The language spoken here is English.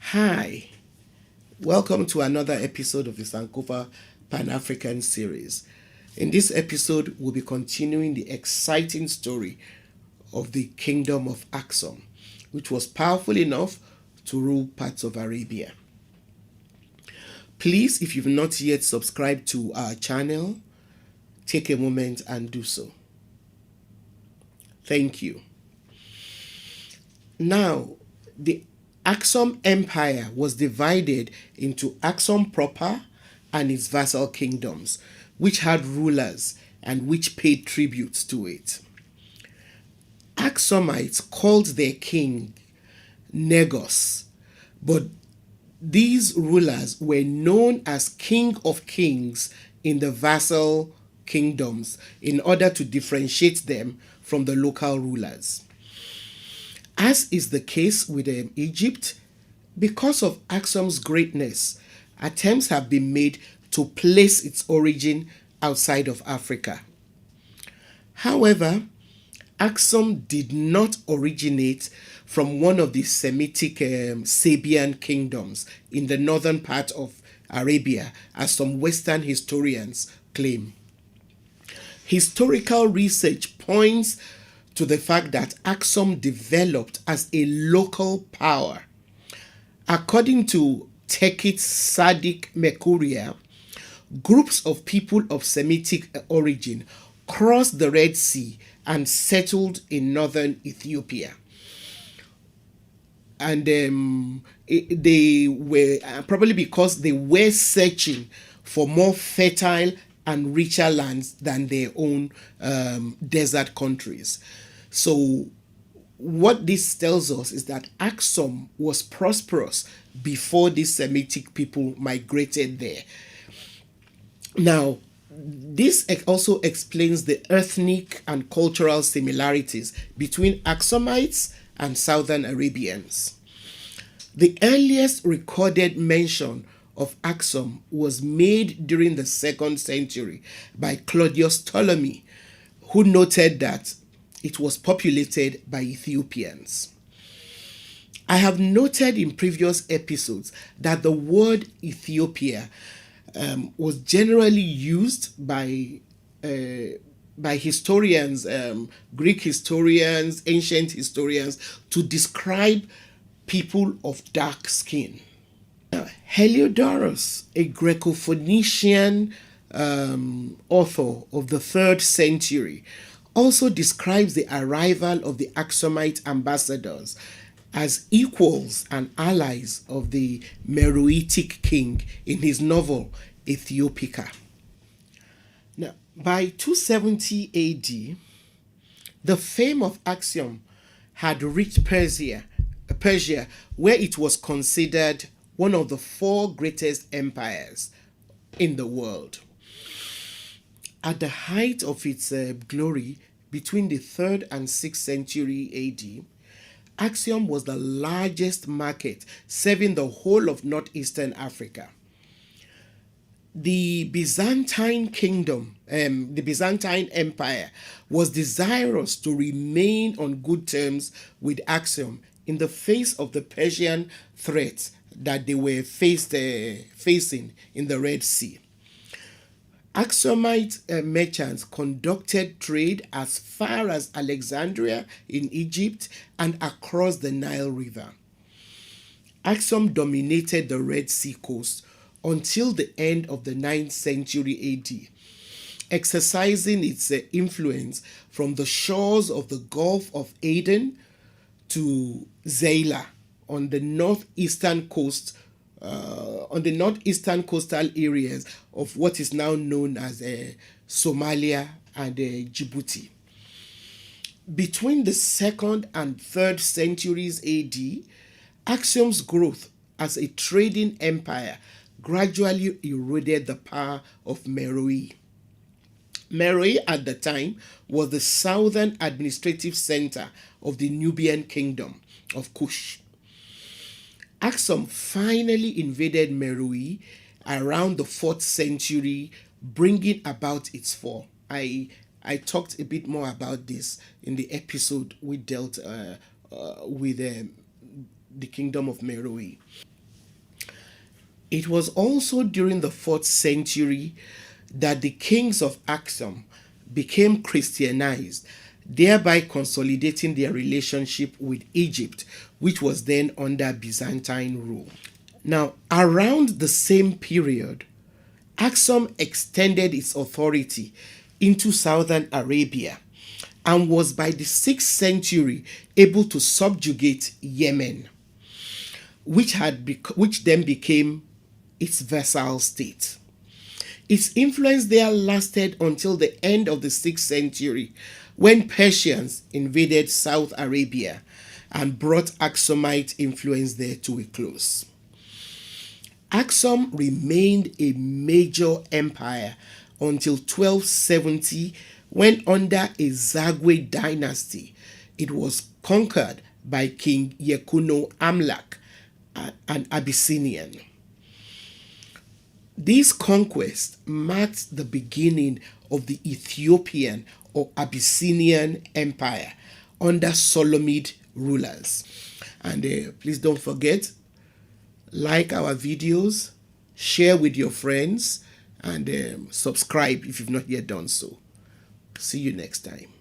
Hi, welcome to another episode of the Sankofa Pan-African series. In this episode, we'll be continuing the exciting story of the kingdom of Aksum, which was powerful enough to rule parts of Arabia. Please, if you've not yet subscribed to our channel, take a moment and do so. Thank you. Now, the Aksum Empire was divided into Aksum proper and its vassal kingdoms, which had rulers and which paid tributes to it. Aksumites called their king Negos, but these rulers were known as King of Kings in the vassal kingdoms in order to differentiate them from the local rulers. As is the case with Egypt, because of Aksum's greatness, attempts have been made to place its origin outside of Africa. However, Aksum did not originate from one of the Semitic Sabian kingdoms in the northern part of Arabia, as some Western historians claim. Historical research points to the fact that Aksum developed as a local power. According to Tekit Sadiq Mekuria, groups of people of Semitic origin crossed the Red Sea and settled in northern Ethiopia. And they were probably because they were searching for more fertile and richer lands than their own desert countries. So what this tells us is that Aksum was prosperous before these Semitic people migrated there. Now, this also explains the ethnic and cultural similarities between Aksumites and Southern Arabians. The earliest recorded mention of Aksum was made during the 2nd century by Claudius Ptolemy, who noted that it was populated by Ethiopians. I have noted in previous episodes that the word Ethiopia was generally used by historians, Greek historians, ancient historians, to describe people of dark skin. Heliodorus, a Greco-Phoenician author of the 3rd century, also describes the arrival of the Aksumite ambassadors as equals and allies of the Meroitic king in his novel Ethiopica. Now, by 270 AD, the fame of Aksum had reached Persia, where it was considered one of the 4 greatest empires in the world. At the height of its glory, between the 3rd and 6th century AD, Aksum was the largest market, serving the whole of northeastern Africa. The Byzantine kingdom, the Byzantine Empire, was desirous to remain on good terms with Aksum in the face of the Persian threat that they were facing in the Red Sea. Aksumite merchants conducted trade as far as Alexandria in Egypt and across the Nile River. Aksum dominated the Red Sea coast until the end of the 9th century AD, exercising its influence from the shores of the Gulf of Aden to Zeila on the northeastern coast, on the northeastern coastal areas of what is now known as Somalia and Djibouti. Between the 2nd and 3rd centuries AD, Aksum's growth as a trading empire gradually eroded the power of Meroe. Meroe at the time was the southern administrative center of the Nubian kingdom of Kush. Aksum finally invaded Meroe around the 4th century, bringing about its fall. I talked a bit more about this in the episode we dealt with the kingdom of Meroe. It was also during the 4th century that the kings of Aksum became Christianized, thereby consolidating their relationship with Egypt, which was then under Byzantine rule. Now, around the same period, Aksum extended its authority into southern Arabia and was by the 6th century able to subjugate Yemen, which then became its vassal state. Its influence there lasted until the end of the 6th century, when Persians invaded South Arabia and brought Aksumite influence there to a close. Aksum remained a major empire until 1270, when under a Zagwe dynasty, it was conquered by King Yekuno Amlak, an Abyssinian. This conquest marked the beginning of the Ethiopian or Abyssinian Empire under Solomid rulers. And please don't forget, like our videos, share with your friends, and subscribe if you've not yet done so. See you next time.